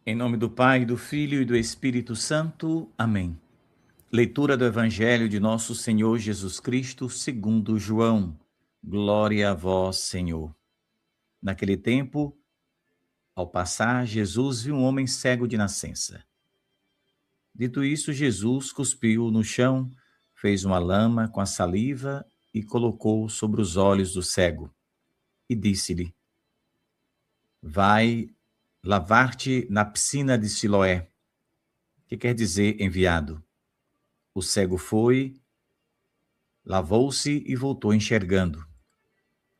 Em nome do Pai, do Filho e do Espírito Santo. Amém. Leitura do Evangelho de nosso Senhor Jesus Cristo, segundo João. Glória a vós, Senhor. Naquele tempo, ao passar, Jesus viu um homem cego de nascença. Dito isso, Jesus cuspiu no chão, fez uma lama com a saliva e colocou sobre os olhos do cego. E disse-lhe: Vai lavar-te na piscina de Siloé, que quer dizer enviado. O cego foi, lavou-se e voltou enxergando.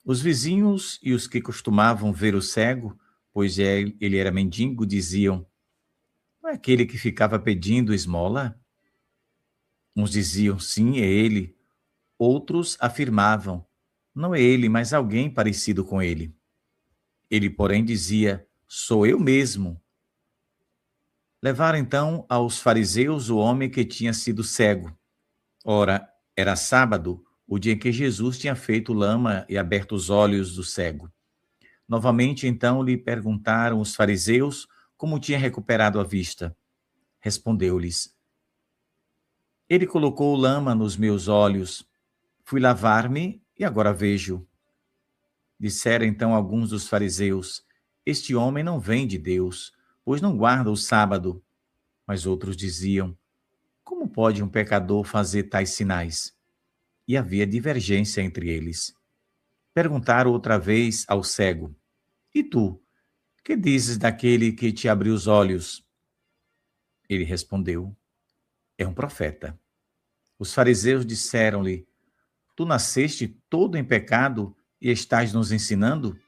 Os vizinhos e os que costumavam ver o cego, pois ele era mendigo, diziam: Não é aquele que ficava pedindo esmola? Uns diziam: Sim, é ele. Outros afirmavam: Não é ele, mas alguém parecido com ele. Ele, porém, dizia: Sou eu mesmo. Levaram então aos fariseus o homem que tinha sido cego. Ora, era sábado, o dia em que Jesus tinha feito lama e aberto os olhos do cego. Novamente, então, lhe perguntaram os fariseus como tinha recuperado a vista. Respondeu-lhes: Ele colocou lama nos meus olhos. Fui lavar-me e agora vejo. Disseram então alguns dos fariseus: Este homem não vem de Deus, pois não guarda o sábado. Mas outros diziam: Como pode um pecador fazer tais sinais? E havia divergência entre eles. Perguntaram outra vez ao cego: E tu, que dizes daquele que te abriu os olhos? Ele respondeu: É um profeta. Os fariseus disseram-lhe: Tu nasceste todo em pecado e estás nos ensinando?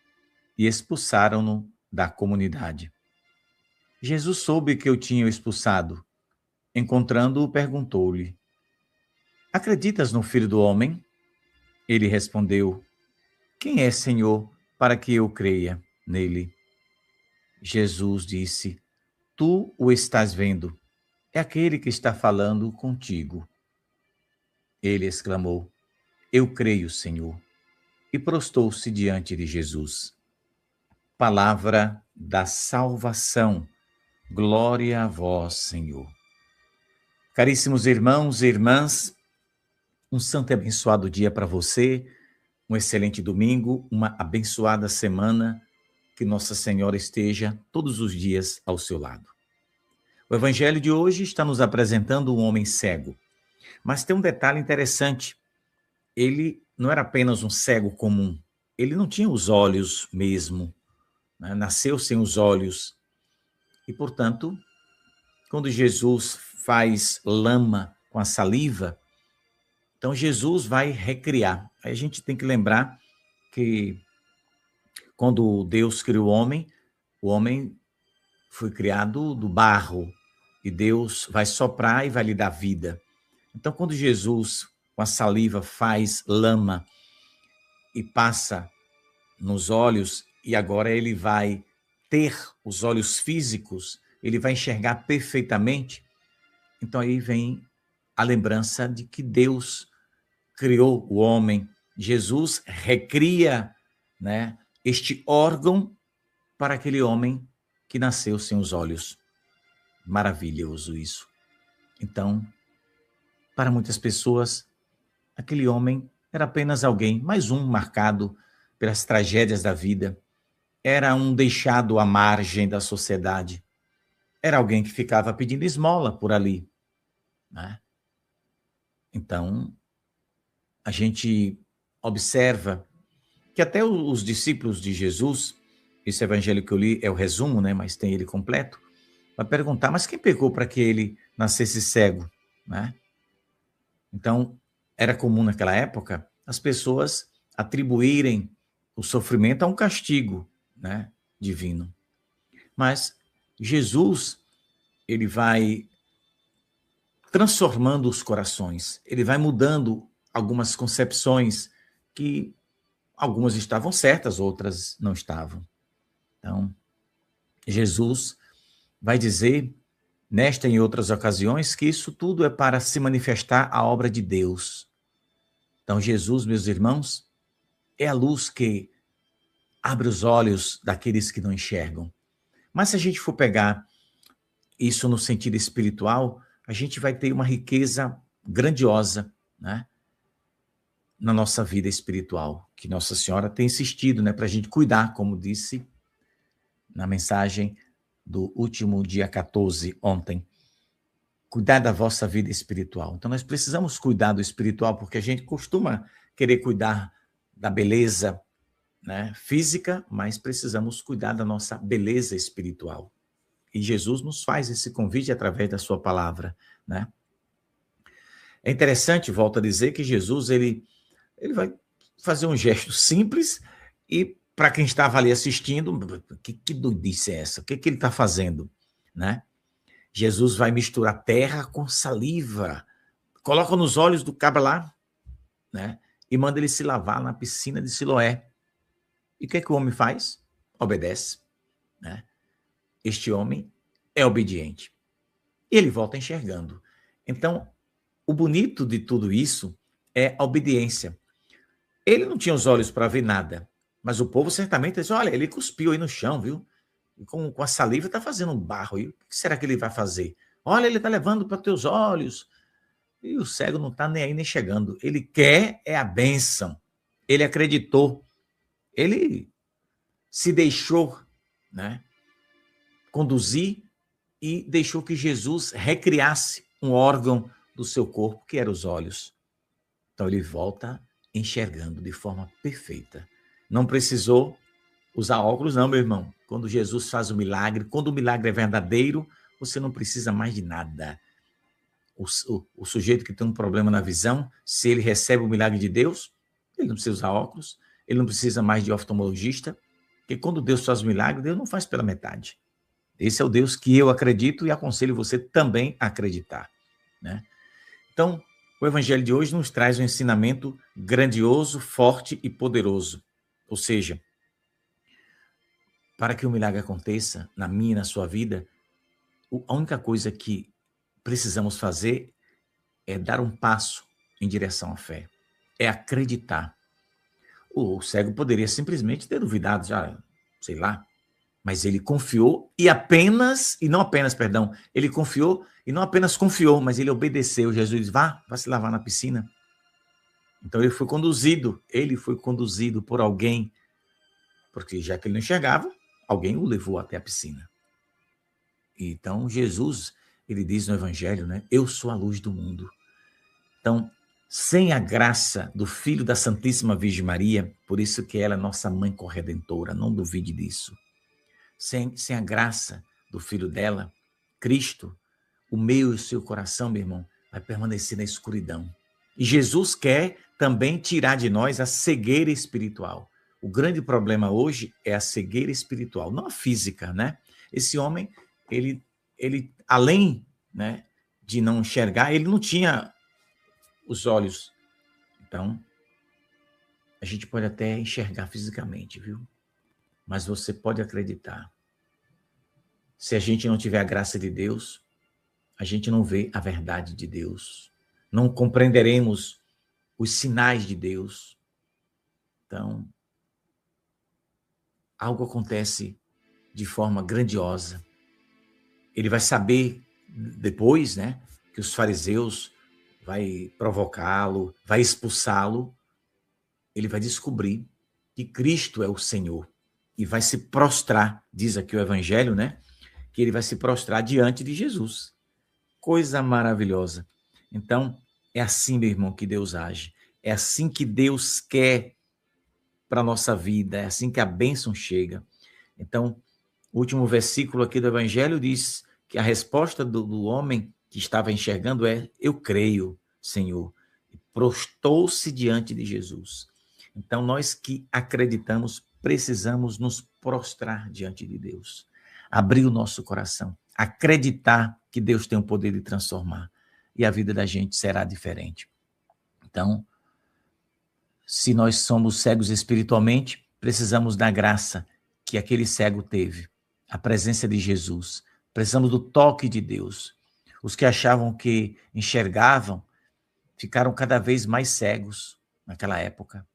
E expulsaram-no da comunidade. Jesus soube que o tinham expulsado. Encontrando-o, perguntou-lhe: Acreditas no Filho do Homem? Ele respondeu: Quem é, Senhor, para que eu creia nele? Jesus disse: Tu o estás vendo. É aquele que está falando contigo. Ele exclamou: Eu creio, Senhor. E prostou-se diante de Jesus. Palavra da salvação. Glória a vós, Senhor. Caríssimos irmãos e irmãs, um santo e abençoado dia para você, um excelente domingo, uma abençoada semana, que Nossa Senhora esteja todos os dias ao seu lado. O Evangelho de hoje está nos apresentando um homem cego, mas tem um detalhe interessante. Ele não era apenas um cego comum, ele não tinha os olhos mesmo, né? Nasceu sem os olhos. E, portanto, quando Jesus faz lama com a saliva, então Jesus vai recriar. Aí a gente tem que lembrar que quando Deus criou o homem foi criado do barro, e Deus vai soprar e vai lhe dar vida. Então, quando Jesus, com a saliva, faz lama e passa nos olhos, e agora ele vai ter os olhos físicos, ele vai enxergar perfeitamente. Então aí vem a lembrança de que Deus criou o homem. Jesus recria, né, este órgão para aquele homem que nasceu sem os olhos. Maravilhoso isso. Então, para muitas pessoas, aquele homem era apenas alguém, mais um marcado pelas tragédias da vida. Era um deixado à margem da sociedade. Era alguém que ficava pedindo esmola por ali, né? Então, a gente observa que até os discípulos de Jesus, esse evangelho que eu li é o resumo, né, mas tem ele completo, vai perguntar: mas quem pecou para que ele nascesse cego, né? Então, era comum naquela época as pessoas atribuírem o sofrimento a um castigo, né, divino. Mas Jesus, ele vai transformando os corações, ele vai mudando algumas concepções que algumas estavam certas, outras não estavam. Então, Jesus vai dizer, nesta e em outras ocasiões, que isso tudo é para se manifestar a obra de Deus. Então, Jesus, meus irmãos, é a luz que abre os olhos daqueles que não enxergam. Mas se a gente for pegar isso no sentido espiritual, a gente vai ter uma riqueza grandiosa, né, na nossa vida espiritual, que Nossa Senhora tem insistido, né, para a gente cuidar, como disse na mensagem do último dia 14, ontem. Cuidar da vossa vida espiritual. Então, nós precisamos cuidar do espiritual, porque a gente costuma querer cuidar da beleza, né, física, mas precisamos cuidar da nossa beleza espiritual. E Jesus nos faz esse convite através da sua palavra, né? É interessante, volto a dizer, que Jesus ele vai fazer um gesto simples e para quem estava ali assistindo, que doidice é essa? O que ele está fazendo, né? Jesus vai misturar terra com saliva, coloca nos olhos do cabra lá, né? E manda ele se lavar na piscina de Siloé. E o que o homem faz? Obedece, né? Este homem é obediente. Ele volta enxergando. Então, o bonito de tudo isso é a obediência. Ele não tinha os olhos para ver nada, mas o povo certamente disse, olha, ele cuspiu aí no chão, viu? E com a saliva está fazendo um barro. E o que será que ele vai fazer? Olha, ele está levando para teus olhos. E o cego não está nem aí, nem chegando. Ele quer é a bênção. Ele acreditou. Ele se deixou, né, conduzir e deixou que Jesus recriasse um órgão do seu corpo, que eram os olhos. Então ele volta enxergando de forma perfeita. Não precisou usar óculos, não, meu irmão. Quando Jesus faz o milagre, quando o milagre é verdadeiro, você não precisa mais de nada. O sujeito que tem um problema na visão, se ele recebe o milagre de Deus, ele não precisa usar óculos, ele não precisa mais de oftalmologista, porque quando Deus faz o milagre, Deus não faz pela metade. Esse é o Deus que eu acredito e aconselho você também a acreditar, né? Então, o evangelho de hoje nos traz um ensinamento grandioso, forte e poderoso. Ou seja, para que o milagre aconteça na minha e na sua vida, a única coisa que precisamos fazer é dar um passo em direção à fé. É acreditar. O cego poderia simplesmente ter duvidado, já, sei lá, mas ele confiou ele confiou e não apenas confiou, mas ele obedeceu. Jesus disse, vá se lavar na piscina. Então ele foi conduzido por alguém, porque já que ele não enxergava, alguém o levou até a piscina. Então Jesus, ele diz no evangelho, né, eu sou a luz do mundo. Então, sem a graça do Filho da Santíssima Virgem Maria, por isso que ela é nossa mãe corredentora, não duvide disso. Sem a graça do Filho dela, Cristo, o meu e o seu coração, meu irmão, vai permanecer na escuridão. E Jesus quer também tirar de nós a cegueira espiritual. O grande problema hoje é a cegueira espiritual, não a física, né? Esse homem, ele além, né, de não enxergar, ele não tinha os olhos. Então, a gente pode até enxergar fisicamente, viu? Mas você pode acreditar. Se a gente não tiver a graça de Deus, a gente não vê a verdade de Deus. Não compreenderemos os sinais de Deus. Então, algo acontece de forma grandiosa. Ele vai saber depois, né, que os fariseus vai provocá-lo, vai expulsá-lo. Ele vai descobrir que Cristo é o Senhor e vai se prostrar, diz aqui o Evangelho, né, que ele vai se prostrar diante de Jesus. Coisa maravilhosa. Então, é assim, meu irmão, que Deus age. É assim que Deus quer para a nossa vida. É assim que a bênção chega. Então, o último versículo aqui do Evangelho diz que a resposta do homem que estava enxergando é: eu creio, Senhor. E prostou-se diante de Jesus. Então, nós que acreditamos, precisamos nos prostrar diante de Deus. Abrir o nosso coração. Acreditar que Deus tem o poder de transformar. E a vida da gente será diferente. Então, se nós somos cegos espiritualmente, precisamos da graça que aquele cego teve. A presença de Jesus. Precisamos do toque de Deus. Os que achavam que enxergavam ficaram cada vez mais cegos naquela época.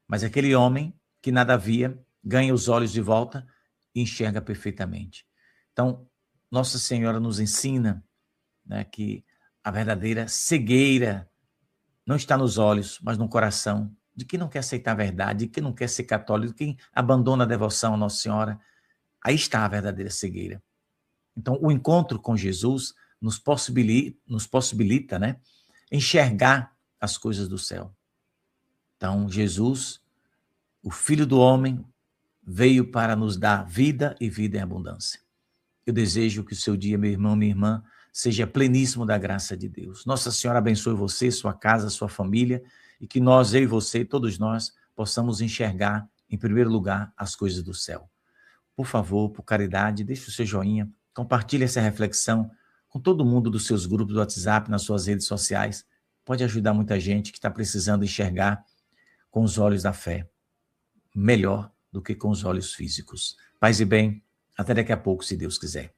Mas aquele homem que nada via, ganha os olhos de volta e enxerga perfeitamente. Então, Nossa Senhora nos ensina, né, que a verdadeira cegueira não está nos olhos, mas no coração, de quem não quer aceitar a verdade, de quem não quer ser católico, de quem abandona a devoção a Nossa Senhora. Aí está a verdadeira cegueira. Então, o encontro com Jesus nos possibilita, né, enxergar as coisas do céu. Então, Jesus, o Filho do Homem, veio para nos dar vida e vida em abundância. Eu desejo que o seu dia, meu irmão, minha irmã, seja pleníssimo da graça de Deus. Nossa Senhora abençoe você, sua casa, sua família, e que nós, eu e você, todos nós, possamos enxergar, em primeiro lugar, as coisas do céu. Por favor, por caridade, deixe o seu joinha, compartilhe essa reflexão com todo mundo dos seus grupos do WhatsApp, nas suas redes sociais. Pode ajudar muita gente que está precisando enxergar com os olhos da fé, melhor do que com os olhos físicos. Paz e bem, até daqui a pouco, se Deus quiser.